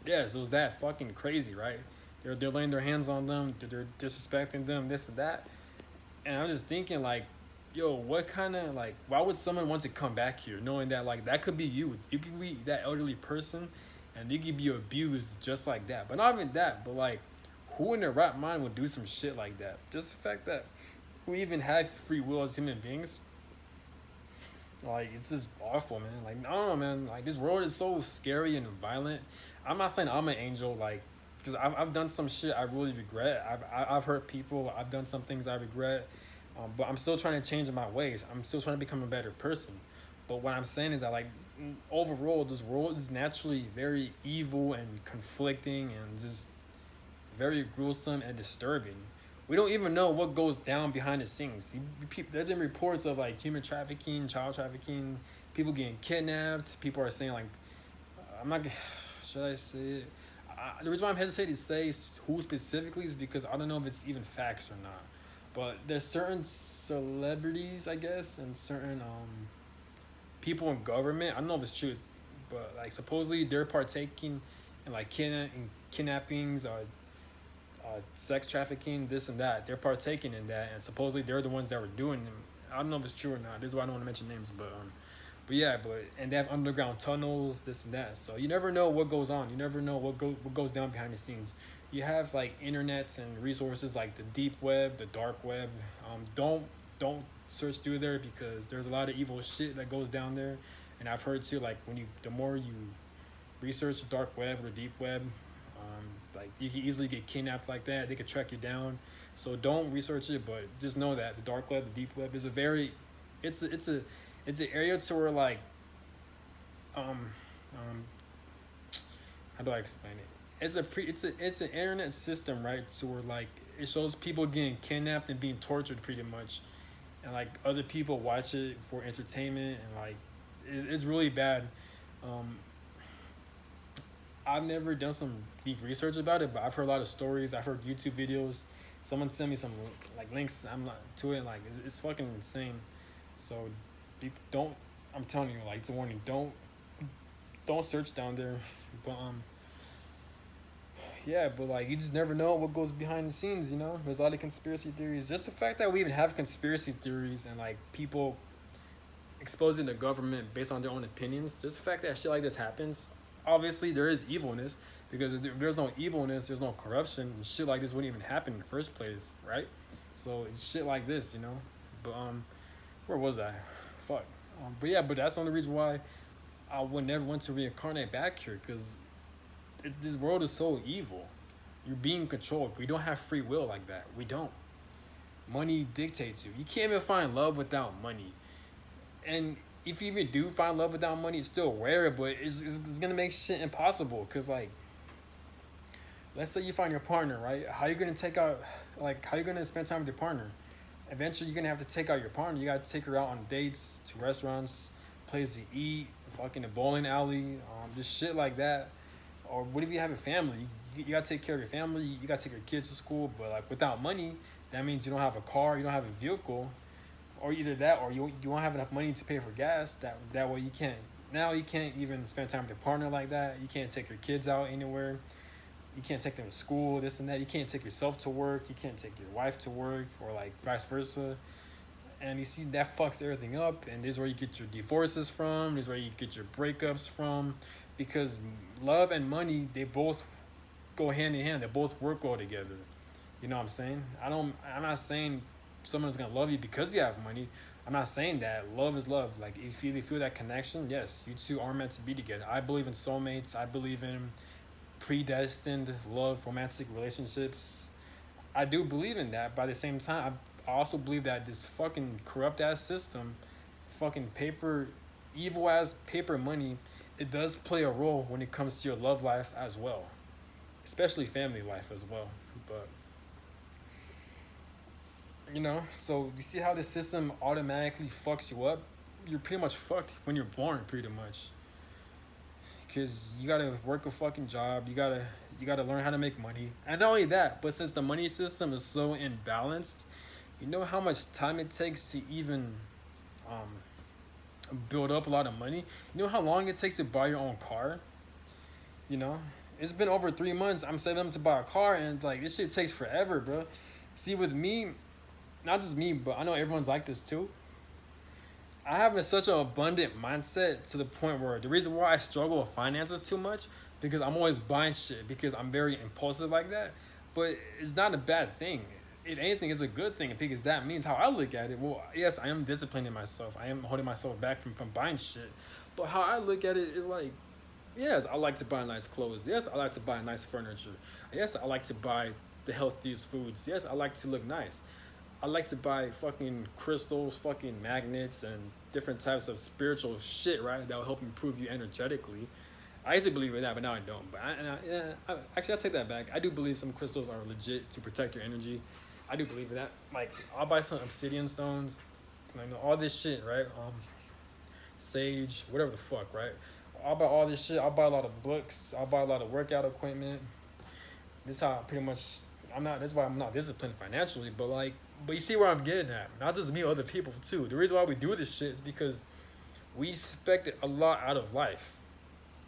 yes, it was that fucking crazy, right? They're laying their hands on them, they're disrespecting them, this and that. And I'm just thinking like, yo, what kind of like, why would someone want to come back here knowing that like that could be you? You could be that elderly person and you could be abused just like that. But not even that, but like who in their right mind would do some shit like that? Just the fact that we even have free will as human beings. Like it's just awful, man. Like I don't know, man. Like this world is so scary and violent. I'm not saying I'm an angel, like, because I've done some shit I really regret. I've hurt people. I've done some things I regret. But I'm still trying to change my ways. I'm still trying to become a better person. But what I'm saying is that like overall, this world is naturally very evil and conflicting and just very gruesome and disturbing. We don't even know what goes down behind the scenes. There have been reports of like human trafficking, child trafficking, people getting kidnapped. People are saying like, I'm not. Should I say it? The reason why I'm hesitating to say who specifically is because I don't know if it's even facts or not. But there's certain celebrities, I guess, and certain people in government. I don't know if it's true, but like supposedly they're partaking in like kidnappings or sex trafficking, this and that. They're partaking in that, and supposedly they're the ones that were doing them. I don't know if it's true or not. This is why I don't want to mention names, but But yeah, and they have underground tunnels, this and that. So you never know what goes on. You never know what goes down behind the scenes. You have like internets and resources like the deep web, the dark web. Don't search through there because there's a lot of evil shit that goes down there. And I've heard too, like the more you research the dark web or deep web, like you can easily get kidnapped like that. They could track you down. So don't research it, but just know that the dark web, the deep web is a very, it's an area to where like, um, um, how do I explain it? It's an internet system, right? So where like it shows people getting kidnapped and being tortured pretty much, and like other people watch it for entertainment and like it's really bad. Um, I've never done some deep research about it, but I've heard a lot of stories. I've heard YouTube videos. Someone sent me some like links. I'm not to it. Like it's fucking insane. So you don't. I'm telling you, like it's a warning. Don't search down there. But yeah, but like you just never know what goes behind the scenes. You know, there's a lot of conspiracy theories. Just the fact that we even have conspiracy theories and like people exposing the government based on their own opinions. Just the fact that shit like this happens. Obviously, there is evilness because if there's no evilness, there's no corruption, and shit like this wouldn't even happen in the first place, right? So it's shit like this, you know. But where was I? Fuck. But yeah, but that's the only reason why I would never want to reincarnate back here because this world is so evil. You're being controlled. We don't have free will like that. We don't. Money dictates you. You can't even find love without money. And if you even do find love without money, it's still rare, but it's gonna make shit impossible. Cause like, let's say you find your partner, right? How you gonna take out, like, how you gonna spend time with your partner? Eventually, you're gonna have to take out your partner. You gotta take her out on dates, to restaurants, places to eat, fucking a bowling alley, just shit like that. Or what if you have a family? You gotta take care of your family. You gotta take your kids to school. But like without money, that means you don't have a car, you don't have a vehicle, or either that or you won't have enough money to pay for gas. That way you can't. Now you can't even spend time with your partner like that. You can't take your kids out anywhere. You can't take them to school, this and that. You can't take yourself to work. You can't take your wife to work, or like vice versa. And you see that fucks everything up. And this is where you get your divorces from. This is where you get your breakups from, because love and money, they both go hand in hand. They both work well together. You know what I'm saying? I'm not saying someone's gonna love you because you have money. I'm not saying that. Love is love. Like if you feel that connection, yes, you two are meant to be together. I believe in soulmates. I believe in predestined love, romantic relationships. I do believe in that. But at the same time, I also believe that this fucking corrupt ass system, fucking paper, evil ass paper money, it does play a role when it comes to your love life as well, especially family life as well. But you know, so you see how the system automatically fucks you up? You're pretty much fucked when you're born, pretty much. Because you gotta work a fucking job, you gotta learn how to make money. And not only that, but since the money system is so imbalanced, you know how much time it takes to even build up a lot of money? You know how long it takes to buy your own car? You know? It's been over 3 months. I'm saving up to buy a car, and like this shit takes forever, bro. See, with me, not just me, but I know everyone's like this too. I have such an abundant mindset to the point where the reason why I struggle with finances too much because I'm always buying shit because I'm very impulsive like that. But it's not a bad thing. If anything, it's a good thing because that means how I look at it. Well, yes, I am disciplining myself. I am holding myself back from buying shit. But how I look at it is like, yes, I like to buy nice clothes. Yes, I like to buy nice furniture. Yes, I like to buy the healthiest foods. Yes, I like to look nice. I like to buy fucking crystals, fucking magnets, and different types of spiritual shit, right? That will help improve you energetically. I used to believe in that, but now I don't. But actually, I'll take that back. I do believe some crystals are legit to protect your energy. I do believe in that. Like, I'll buy some obsidian stones, like all this shit, right? Sage, whatever the fuck, right? I'll buy all this shit. I'll buy a lot of books. I'll buy a lot of workout equipment. This is how I pretty much. That's why I'm not disciplined financially, but you see where I'm getting at. Not just me, other people too. The reason why we do this shit is because we expected a lot out of life.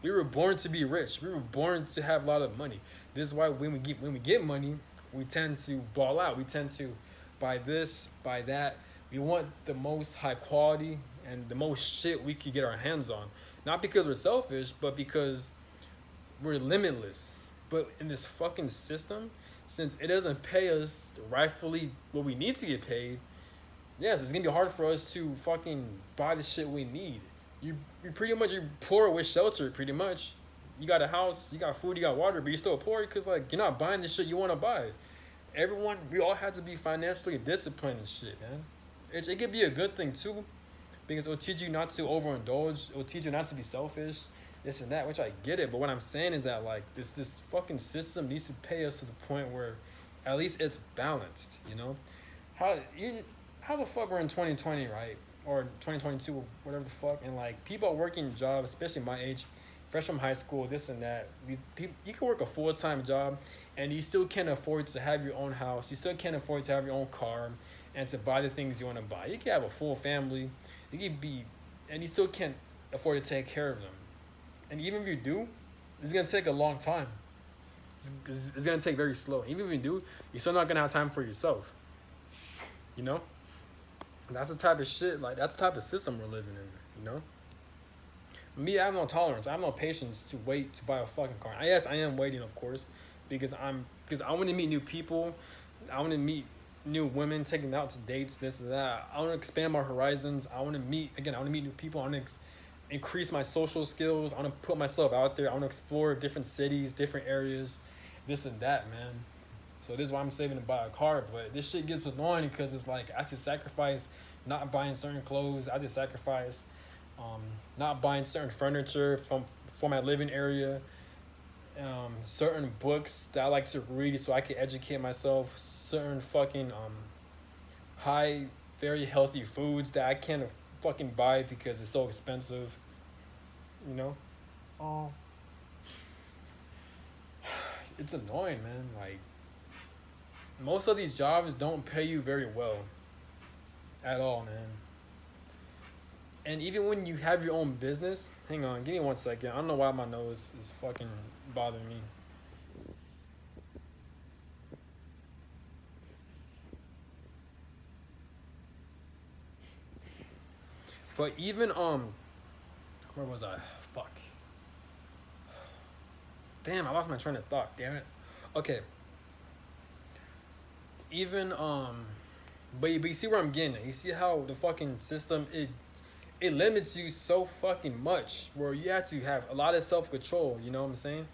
We were born to be rich. We were born to have a lot of money. This is why when we get money, we tend to ball out. We tend to buy this, buy that. We want the most high quality and the most shit we could get our hands on. Not because we're selfish, but because we're limitless. But in this fucking system, since it doesn't pay us rightfully what we need to get paid, yes, it's gonna be hard for us to fucking buy the shit we need. You pretty much, you're poor with shelter. Pretty much, you got a house, you got food, you got water, but you're still poor because like you're not buying the shit you want to buy. Everyone, we all have to be financially disciplined and shit, man. It could be a good thing too, because it'll teach you not to overindulge. It'll teach you not to be selfish, this and that, which I get it. But what I'm saying is that like this fucking system needs to pay us to the point where at least it's balanced, you know? How how the fuck we're in 2020, right? Or 2022, or whatever the fuck, and like people are working jobs, especially my age, fresh from high school, this and that. You can work a full-time job and you still can't afford to have your own house. You still can't afford to have your own car and to buy the things you want to buy. You can have a full family. You can be, and you still can't afford to take care of them. And even if you do, it's gonna take a long time. It's gonna take very slow. Even if you do, you're still not gonna have time for yourself. You know? And that's the type of shit, like that's the type of system we're living in, you know? Me, I have no tolerance. I have no patience to wait to buy a fucking car. Yes, I am waiting, of course, because I want to meet new people. I want to meet new women, taking them out to dates, this and that. I want to expand my horizons. I want to meet new people. I want to increase my social skills. I want to put myself out there. I want to explore different cities, different areas, this and that, man. So this is why I'm saving to buy a car. But this shit gets annoying because it's like I have to sacrifice not buying certain clothes. I have to sacrifice not buying certain furniture for my living area. Certain books that I like to read so I can educate myself. Certain fucking high, very healthy foods that I can't fucking buy because it's so expensive. You know? It's annoying, man. Like, most of these jobs don't pay you very well at all, man. And even when you have your own business, hang on, give me 1 second. I don't know why my nose is fucking bothering me. But even where was I? Fuck. Damn, I lost my train of thought. Damn it. Okay. Even but you see where I'm getting at. You see how the fucking system it limits you so fucking much where you have to have a lot of self-control, you know what I'm saying?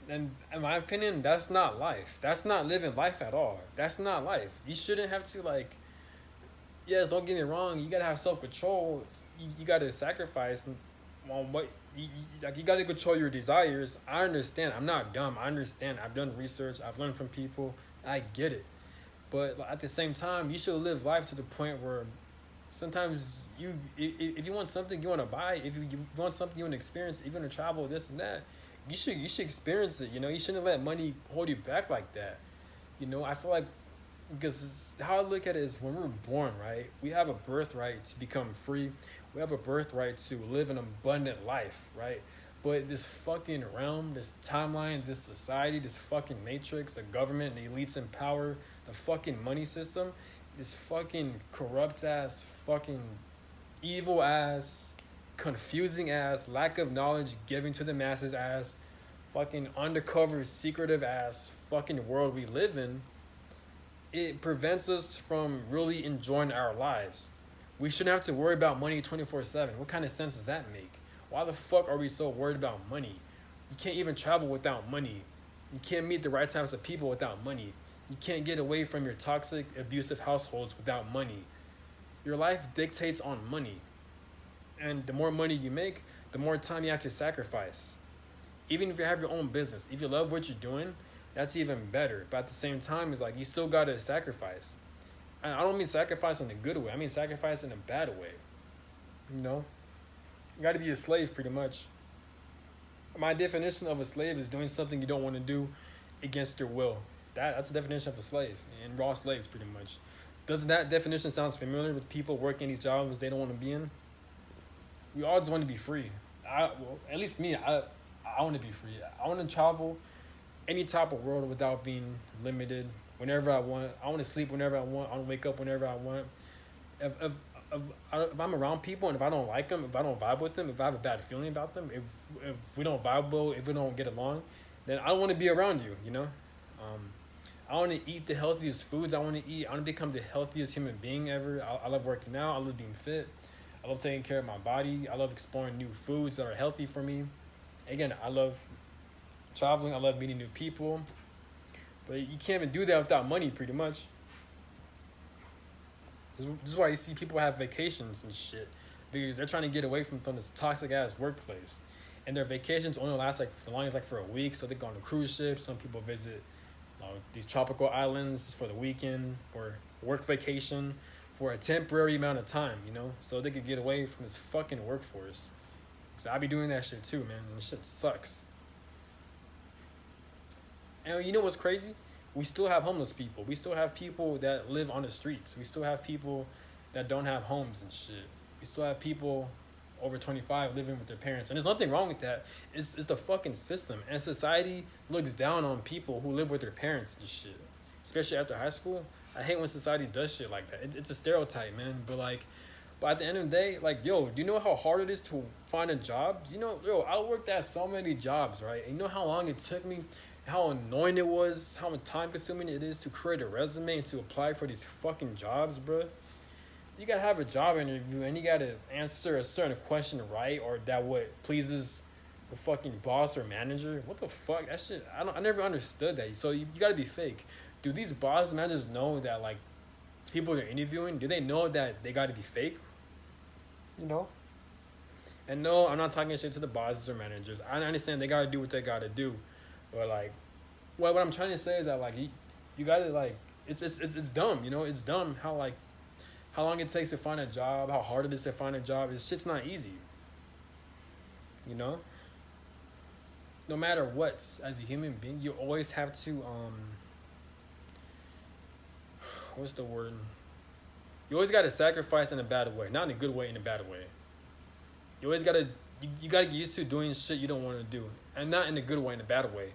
And in my opinion, that's not life. That's not living life at all. That's not life. You shouldn't have to like, yes, don't get me wrong, you gotta have self-control. You gotta sacrifice on what you gotta control your desires. I understand. I'm not dumb. I understand. I've done research. I've learned from people. I get it. But at the same time, you should live life to the point where sometimes if you want something you want to buy, if you want something you want to experience, even to travel, this and that, you should experience it. You know, you shouldn't let money hold you back like that. You know, I feel like, because how I look at it is when we're born, right, we have a birthright to become free. We have a birthright to live an abundant life, right? But this fucking realm, this timeline, this society, this fucking matrix, the government, the elites in power, the fucking money system, this fucking corrupt ass, fucking evil ass, confusing ass, lack of knowledge giving to the masses ass, fucking undercover, secretive ass fucking world we live in, it prevents us from really enjoying our lives. We shouldn't have to worry about money 24/7. What kind of sense does that make? Why the fuck are we so worried about money? You can't even travel without money. You can't meet the right types of people without money. You can't get away from your toxic, abusive households without money. Your life dictates on money. And the more money you make, the more time you have to sacrifice. Even if you have your own business, if you love what you're doing, that's even better. But at the same time, it's like you still got to sacrifice. And I don't mean sacrifice in a good way. I mean sacrifice in a bad way. You know? You got to be a slave pretty much. My definition of a slave is doing something you don't want to do against your will. That's the definition of a slave. And raw slaves pretty much. Doesn't that definition sound familiar with people working these jobs they don't want to be in? We all just want to be free. At least me, I want to be free. I want to travel any type of world without being limited whenever I want. I want to sleep whenever I want. I want to wake up whenever I want. If if, if I'm around people and if I don't like them, if I don't vibe with them, if I have a bad feeling about them, if we don't vibe well, if we don't get along, then I don't want to be around you. You know, um, I want to eat the healthiest foods I want to eat. I want to become the healthiest human being ever. I love working out. I love being fit. I love taking care of my body. I love exploring new foods that are healthy for me. Again, I love traveling. I love meeting new people. But you can't even do that without money, pretty much. This is why you see people have vacations and shit, because they're trying to get away from this toxic ass workplace, and their vacations only last like the longest like for a week. So they go on a cruise ship. Some people visit these tropical islands for the weekend or work vacation for a temporary amount of time, you know, so they could get away from this fucking workforce. So I be doing that shit too, man, and this shit sucks. And you know what's crazy? We still have homeless people. We still have people that live on the streets. We still have people that don't have homes and shit. We still have people over 25 living with their parents. And there's nothing wrong with that. It's the fucking system. And society looks down on people who live with their parents and shit. Especially after high school. I hate when society does shit like that. It's a stereotype, man. But at the end of the day, like, yo, do you know how hard it is to find a job? You know, yo, I worked at so many jobs, right? And you know how long it took me, how annoying it was, how much time consuming it is to create a resume and to apply for these fucking jobs, bro. You gotta have a job interview and you gotta answer a certain question right, or that what pleases the fucking boss or manager. What the fuck? That shit, I never understood that. So you gotta be fake. Do these boss managers know that, like, people they're interviewing, do they know that they gotta be fake? You know? And no, I'm not talking shit to the bosses or managers. I understand they gotta do what they gotta do. But like, what I'm trying to say is that, like, you gotta, like, it's dumb, you know? It's dumb how long it takes to find a job, how hard it is to find a job. This shit's not easy. You know? No matter what, as a human being, you always have to, what's the word? You always gotta sacrifice in a bad way. Not in a good way, in a bad way. You always gotta, you gotta get used to doing shit you don't wanna do. And not in a good way, in a bad way.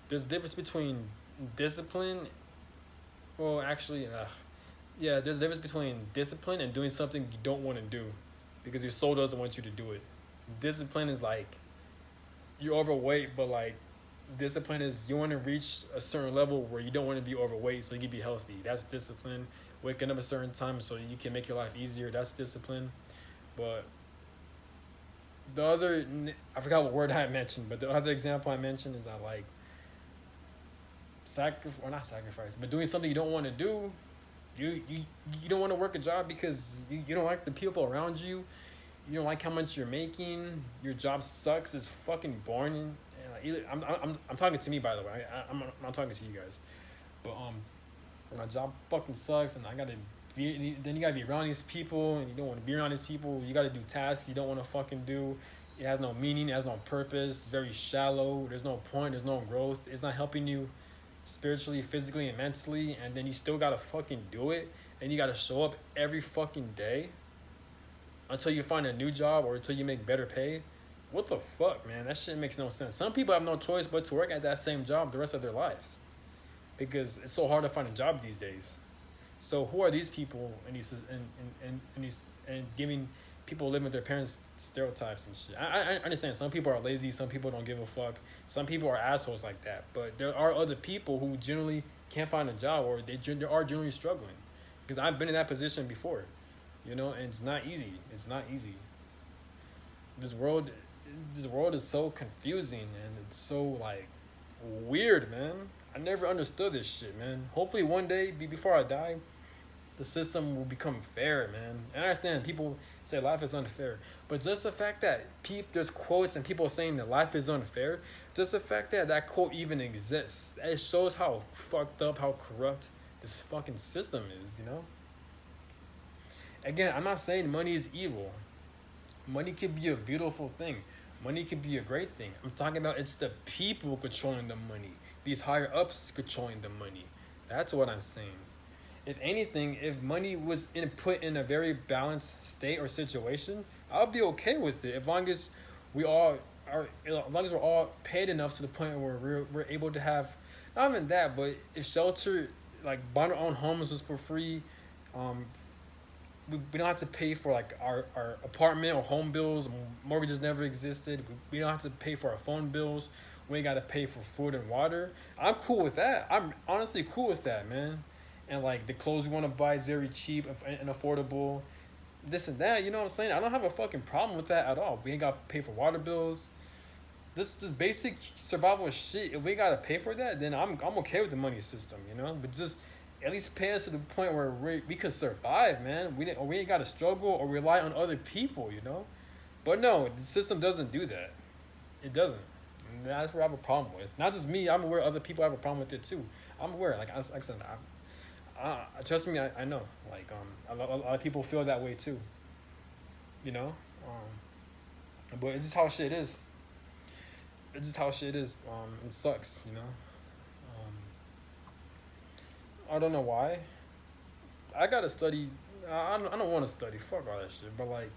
There's a difference between discipline, well, actually, yeah, there's a difference between discipline and doing something you don't want to do because your soul doesn't want you to do it. Discipline is like, you're overweight, but like, discipline is you want to reach a certain level where you don't want to be overweight so you can be healthy. That's discipline. Waking up a certain time so you can make your life easier. That's discipline. But the other, I forgot what word I mentioned, but the other example I mentioned is I like not sacrifice, but doing something you don't want to do. You don't want to work a job because you don't like the people around you. You don't like how much you're making. Your job sucks. It's fucking boring. And I'm talking to me, by the way. I'm not talking to you guys. But my job fucking sucks, and I gotta be. Then you gotta be around these people, and you don't want to be around these people. You gotta do tasks you don't want to fucking do. It has no meaning. It has no purpose. It's very shallow. There's no point. There's no growth. It's not helping you spiritually, physically, and mentally, and then you still gotta fucking do it, and you gotta show up every fucking day until you find a new job or until you make better pay. What the fuck, man? That shit makes no sense. Some people have no choice but to work at that same job the rest of their lives because it's so hard to find a job these days. So who are these people and giving people living with their parents stereotypes and shit? I understand some people are lazy, some people don't give a fuck, some people are assholes like that, but there are other people who generally can't find a job or they are generally struggling, because I've been in that position before, you know, and it's not easy. It's not easy. This world is so confusing and it's so like weird, man. I never understood this shit, man. Hopefully one day before I die, the system will become fair, man. And I understand people say life is unfair, but just the fact that there's quotes and people saying that life is unfair, just the fact that that quote even exists, it shows how fucked up, how corrupt this fucking system is, you know? Again, I'm not saying money is evil. Money could be a beautiful thing. Money could be a great thing. I'm talking about it's the people controlling the money. These higher ups controlling the money. That's what I'm saying. If anything, if money was put in a very balanced state or situation, I'll be okay with it as long as we're all paid enough to the point where we're able to have, not even that, but if shelter, like buying our own homes was for free, we don't have to pay for like our apartment or home bills. Mortgages never existed. We don't have to pay for our phone bills. We ain't got to pay for food and water. I'm cool with that. I'm honestly cool with that, man. And like the clothes we want to buy is very cheap and affordable. This and that, you know what I'm saying? I don't have a fucking problem with that at all. We ain't got to pay for water bills. This basic survival shit. If we gotta pay for that, then I'm okay with the money system, you know. But just at least pay us to the point where we could survive, man. We ain't gotta struggle or rely on other people, you know. But no, the system doesn't do that. It doesn't. And that's what I have a problem with. Not just me. I'm aware other people have a problem with it too. I'm aware. Like I said, trust me. I know. Like a lot of people feel that way too. You know. But it's just how shit is. It's just how shit is. It sucks, you know. I don't know why. I gotta study. I don't want to study. Fuck all that shit. But like,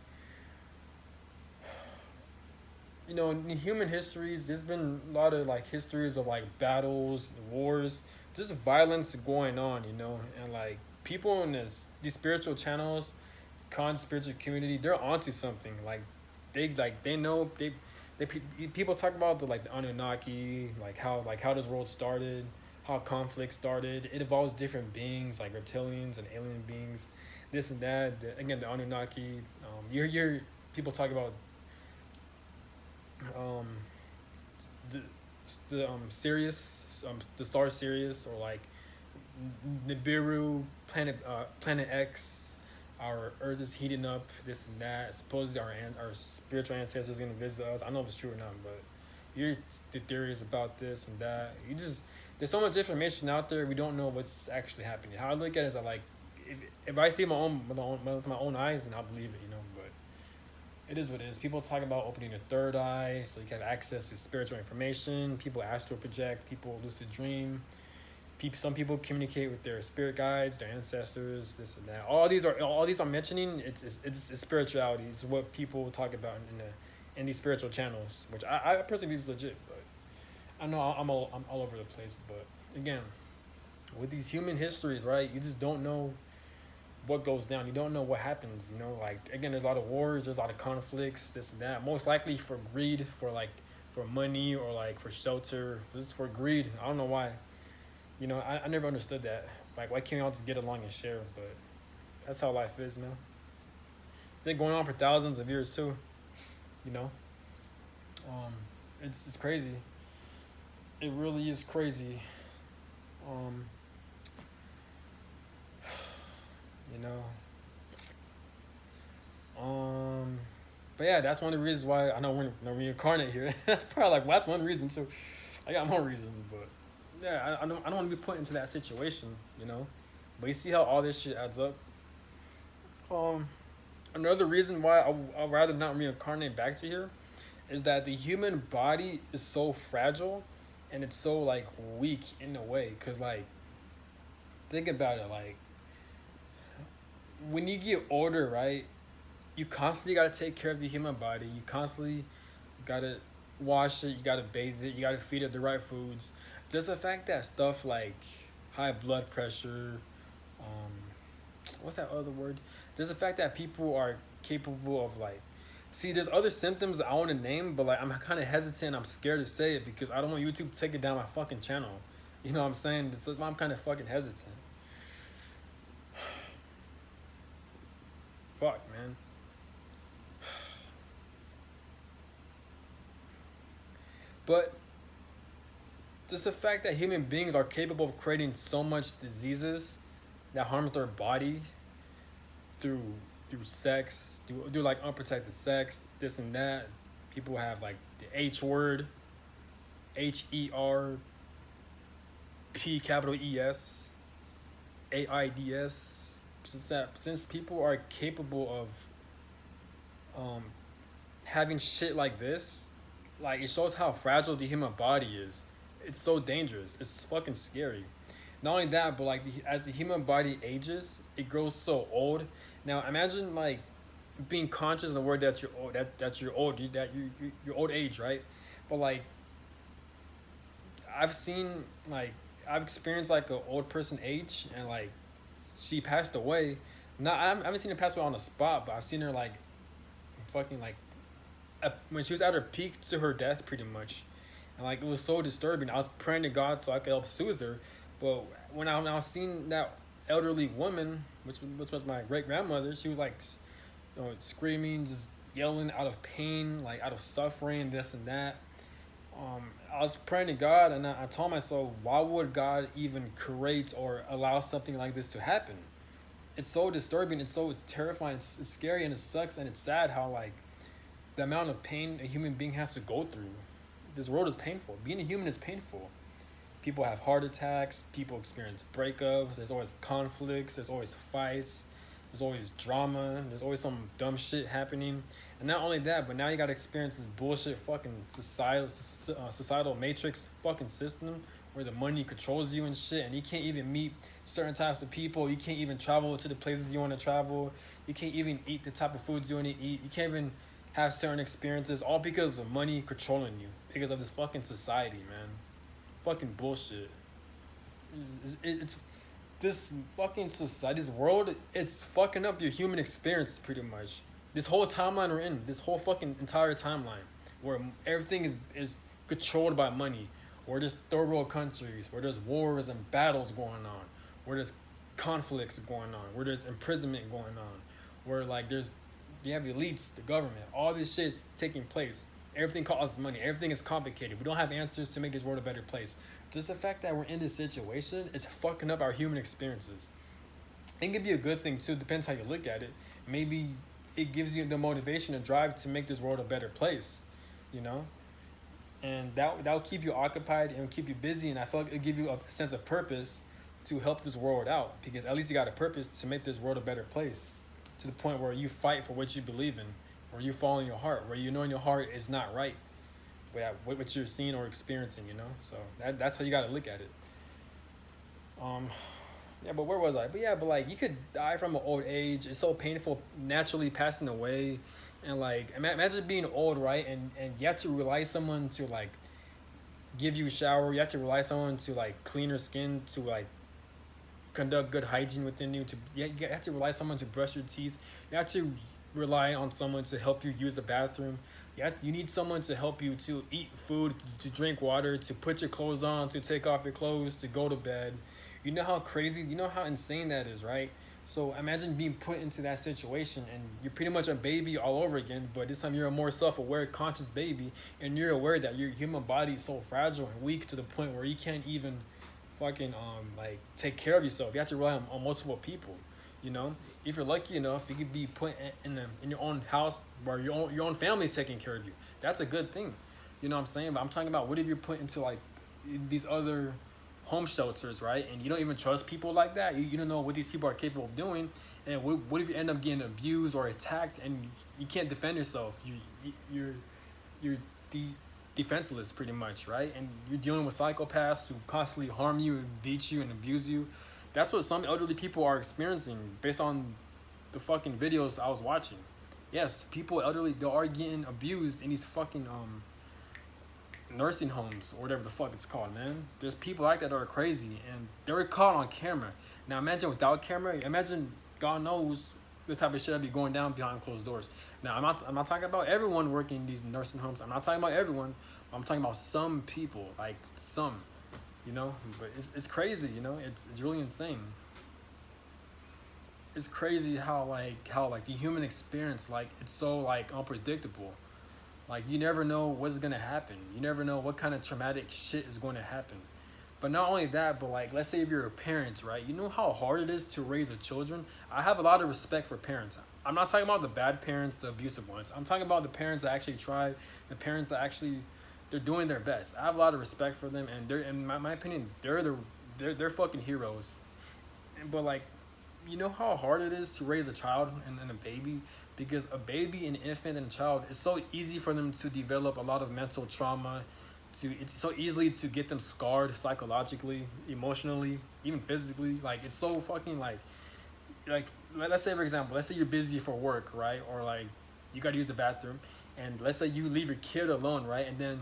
you know, in human histories, there's been a lot of like histories of like battles, wars, just violence going on. You know, and like people in these spiritual channels, spiritual community, they're onto something. They know people talk about the Anunnaki, like how this world started, how conflict started. It involves different beings like reptilians and alien beings, this and that. Again, the Anunnaki. You hear people talk about um, Sirius, the star Sirius, or like Nibiru, planet X. Our Earth is heating up, this and that. Supposedly our spiritual ancestors are gonna visit us. I don't know if it's true or not, but you hear the theories about this and that. There's so much information out there. We don't know what's actually happening. How I look at it is if I see with my own eyes, then I'll believe it, you know. But it is what it is. People talk about opening a third eye so you can have access to spiritual information. People astral project. People lucid dream. Some people communicate with their spirit guides, their ancestors, this and that. All these I'm mentioning. It's spirituality. It's what people talk about in these spiritual channels, which I personally believe is legit. But I know I'm all over the place. But again, with these human histories, right? You just don't know what goes down. You don't know what happens. You know, like again, there's a lot of wars. There's a lot of conflicts. This and that. Most likely for greed, for money, or like for shelter. Just for greed. I don't know why. You know, I never understood that. Like, why can't we all just get along and share? But that's how life is, man. Been going on for thousands of years too. You know, it's crazy. It really is crazy. You know. But yeah, that's one of the reasons why I know we're reincarnate here. That's probably that's one reason too. I got more reasons, but. Yeah, I don't want to be put into that situation, you know. But you see how all this shit adds up. Another reason why I'd rather not reincarnate back to here is that the human body is so fragile and it's so like weak in a way. Cause like, think about it. Like, when you get older, right? You constantly gotta take care of the human body. You constantly gotta wash it. You gotta bathe it. You gotta feed it the right foods. Just the fact that stuff like high blood pressure, what's that other word? Just the fact that people are capable of see, there's other symptoms I want to name, but I'm kind of hesitant. I'm scared to say it because I don't want YouTube to take it down my fucking channel. You know what I'm saying? That's why I'm kind of fucking hesitant. Fuck, man. But just the fact that human beings are capable of creating so much diseases that harms their body through sex, through like unprotected sex, this and that. People have like the H word, HERP capital ES, AIDS. Since people are capable of having shit like this, like it shows how fragile the human body is. It's so dangerous. It's fucking scary. Not only that, but as the human body ages, it grows so old. Now imagine being conscious of the word that you're old, that you're old, your old age, right? But I've seen I've experienced an old person age, and she passed away. No, I haven't seen her pass away on the spot, but I've seen her like fucking like when she was at her peak to her death, pretty much, and like it was so disturbing. I was praying to God so I could help soothe her, but when I was seeing that elderly woman, which was my great grandmother, she was like, screaming, just yelling out of pain, like out of suffering, this and that. I was praying to God, and I told myself, why would God even create or allow something like this to happen? It's so disturbing, it's so terrifying, it's scary, and it sucks, and it's sad how like the amount of pain a human being has to go through. This world is painful. Being a human is painful. People have heart attacks. People experience breakups. There's always conflicts. There's always fights. There's always drama. There's always some dumb shit happening. And not only that, but now you gotta experience this bullshit fucking societal matrix fucking system where the money controls you and shit, and you can't even meet certain types of people. You can't even travel to the places you want to travel. You can't even eat the type of foods you want to eat. You can't even have certain experiences, all because of money controlling you, because of this fucking society, man. Fucking bullshit. It's this fucking society, this world, it's fucking up your human experience pretty much. This whole timeline we're in, this whole fucking entire timeline, where everything is controlled by money, where there's third world countries, where there's wars and battles going on, where there's conflicts going on, where there's imprisonment going on, where like you have elites, the government, all this shit is taking place. Everything costs money. Everything is complicated. We don't have answers to make this world a better place. Just the fact that we're in this situation is fucking up our human experiences. It could be a good thing too. Depends how you look at it. Maybe it gives you the motivation and drive to make this world a better place, you know. And that'll keep you occupied and keep you busy. And I feel like it'll give you a sense of purpose to help this world out, because at least you got a purpose to make this world a better place, to the point where you fight for what you believe in, where you follow in your heart, where you know in your heart is not right, but what you're seeing or experiencing, you know. So that's how you got to look at it. Yeah, but where was I? But like you could die from an old age. It's so painful, naturally passing away, and like imagine being old, right? And you have to rely someone to like give you a shower. You have to rely someone to like clean your skin, to like conduct good hygiene within you. You have to rely on someone to brush your teeth. You have to rely on someone to help you use the bathroom. You need someone to help you to eat food, to drink water, to put your clothes on, to take off your clothes, to go to bed. You know how crazy, you know how insane that is, right? So imagine being put into that situation, and you're pretty much a baby all over again, but this time you're a more self-aware, conscious baby, and you're aware that your human body is so fragile and weak to the point where you can't even fucking like take care of yourself. You have to rely on multiple people. You know, if you're lucky enough, you could be put in your own house where your own family's taking care of you. That's a good thing. You know what I'm saying? But I'm talking about, what if you're put into like these other home shelters, right? And you don't even trust people like that. You don't know what these people are capable of doing. And what if you end up getting abused or attacked and you can't defend yourself? You're defenseless pretty much, right? And you're dealing with psychopaths who constantly harm you and beat you and abuse you. That's what some elderly people are experiencing based on the fucking videos I was watching. Yes, people elderly, they are getting abused in these fucking nursing homes or whatever the fuck it's called, man. There's people like that are crazy, and they were caught on camera. Now imagine without camera. Imagine God knows this type of shit would be going down behind closed doors. Now I'm not talking about everyone working in these nursing homes. I'm not talking about everyone. I'm talking about some people, like some. You know, but it's crazy, you know, it's really insane. It's crazy how the human experience, like it's so like unpredictable. Like you never know what's gonna happen. You never know what kind of traumatic shit is going to happen. But not only that, but like let's say if you're a parent, right? You know how hard it is to raise a children. I have a lot of respect for parents. I'm not talking about the bad parents, the abusive ones. I'm talking about the parents that actually try, the parents that actually they're doing their best. I have a lot of respect for them, and they're, in my opinion, they're fucking heroes. But like, you know how hard it is to raise a child and a baby, because a baby, an infant, and a child, it's so easy for them to develop a lot of mental trauma. It's so easily to get them scarred psychologically, emotionally, even physically. Like it's so fucking like let's say for example, let's say you're busy for work, right? Or like you got to use the bathroom, and let's say you leave your kid alone, right? And then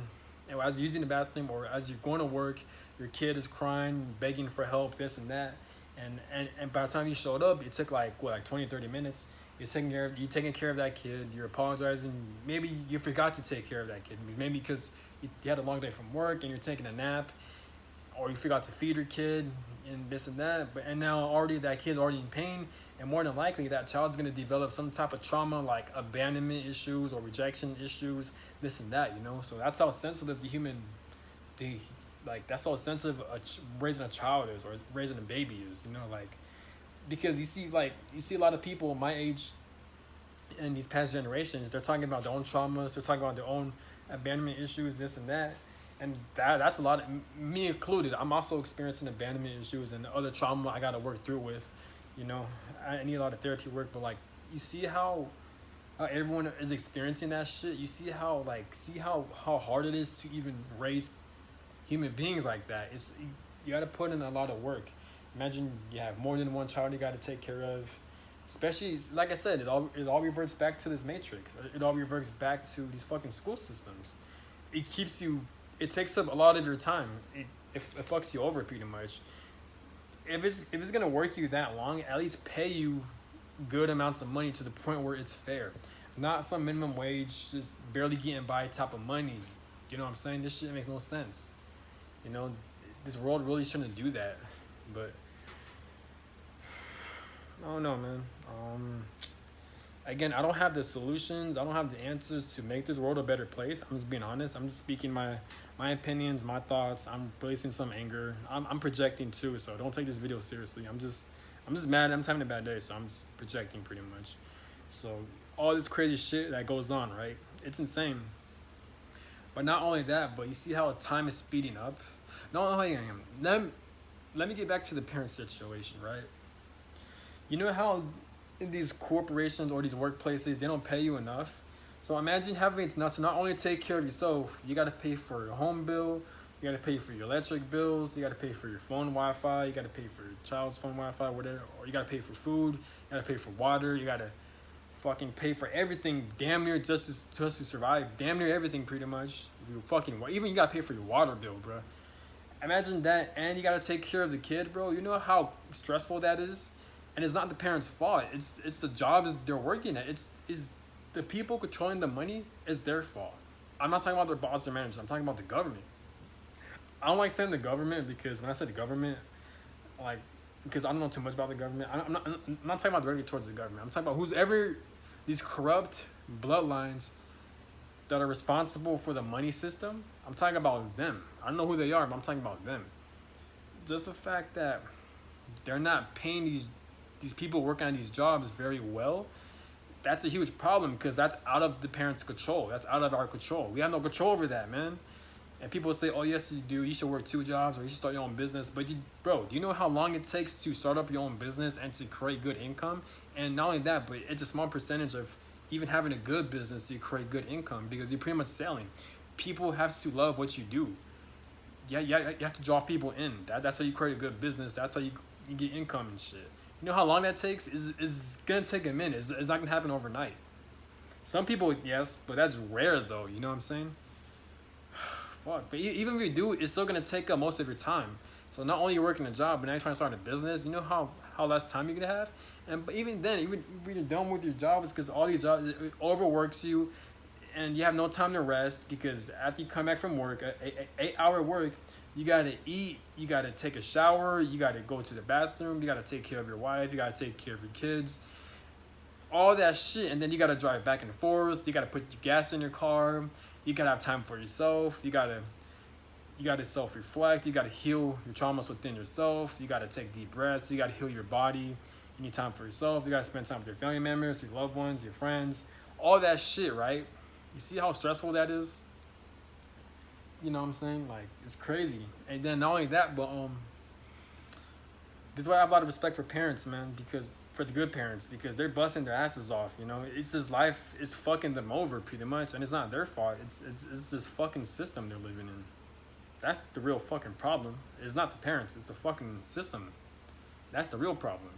as you're using the bathroom or as you're going to work, your kid is crying, begging for help, this and that. And by the time you showed up, it took like what, like 20, 30 minutes. You're taking care of that kid. You're apologizing. Maybe you forgot to take care of that kid. Maybe because you had a long day from work and you're taking a nap, or you forgot to feed your kid and this and that. And now already that kid's already in pain, and more than likely that child's gonna develop some type of trauma like abandonment issues or rejection issues, this and that. So that's how sensitive the like that's how sensitive raising a child is, or raising a baby is. Like, because you see a lot of people my age in these past generations, they're talking about their own traumas, they're talking about their own abandonment issues, this and that. And that's a lot of me included. I'm also experiencing abandonment issues and other trauma I got to work through with. I need a lot of therapy work, but like, you see how everyone is experiencing that shit. You see how hard it is to even raise human beings like that. You got to put in a lot of work. Imagine you have more than one child you got to take care of. Especially, like I said, it all reverts back to this matrix. It all reverts back to these fucking school systems. It takes up a lot of your time. It fucks you over pretty much. If it's gonna work you that long, at least pay you good amounts of money to the point where it's fair. Not some minimum wage, just barely getting by type of money. You know what I'm saying? This shit makes no sense. This world really shouldn't do that. But I don't know, man. Again, I don't have the solutions. I don't have the answers to make this world a better place. I'm just being honest. I'm just speaking my opinions, my thoughts. I'm releasing some anger. I'm projecting too, so don't take this video seriously. I'm just mad. I'm just having a bad day, so I'm just projecting pretty much. So all this crazy shit that goes on, right? It's insane. But not only that, but you see how time is speeding up. No, let me get back to the parent situation, right? You know how in these corporations or these workplaces, they don't pay you enough? So imagine having to not only take care of yourself, you got to pay for your home bill, you got to pay for your electric bills, you got to pay for your phone Wi-Fi, you got to pay for your child's phone Wi-Fi, whatever, or you got to pay for food, you got to pay for water, you got to fucking pay for everything damn near just to survive. Damn near everything pretty much. Even you got to pay for your water bill, bro. Imagine that, and you got to take care of the kid, bro. You know how stressful that is? And it's not the parents' fault. It's the jobs they're working at. It's the people controlling the money is their fault. I'm not talking about their boss or manager. I'm talking about the government. I don't like saying the government, because when I say the government, like, because I don't know too much about the government. I'm not talking about directly towards the government. I'm talking about who's ever these corrupt bloodlines that are responsible for the money system. I'm talking about them. I don't know who they are, but I'm talking about them. Just the fact that they're not paying these people working on these jobs very well, that's a huge problem, because that's out of the parents' control. That's out of our control. We have no control over that, man. And people say, oh, yes, you do. You should work 2 jobs, or you should start your own business. But, bro, do you know how long it takes to start up your own business and to create good income? And not only that, but it's a small percentage of even having a good business to create good income, because you're pretty much selling. People have to love what you do. Yeah, you have to draw people in. That's how you create a good business. That's how you get income and shit. You know how long that takes? Is gonna take a minute. It's not gonna happen overnight. Some people, yes, but that's rare though. You know what I'm saying? Fuck. But even if you do, it's still gonna take up most of your time. So not only you're working a job, but now you're trying to start a business. You know how less time you're gonna have. But even then, even when you're done with your job, it's because all these jobs, it overworks you, and you have no time to rest, because after you come back from work, 8-hour work, you gotta eat, you gotta take a shower, you gotta go to the bathroom, you gotta take care of your wife, you gotta take care of your kids, all that shit. And then you gotta drive back and forth, you gotta put your gas in your car, you gotta have time for yourself, you gotta self-reflect, you gotta heal your traumas within yourself, you gotta take deep breaths, you gotta heal your body, you need time for yourself, you gotta spend time with your family members, your loved ones, your friends, all that shit, right? You see how stressful that is? You know what I'm saying? Like, it's crazy. And then not only that, but this is why I have a lot of respect for parents, man, because for the good parents, because they're busting their asses off. It's just life is fucking them over pretty much, and it's not their fault. It's this fucking system they're living in. That's the real fucking problem. It's not the parents, it's the fucking system. That's the real problem,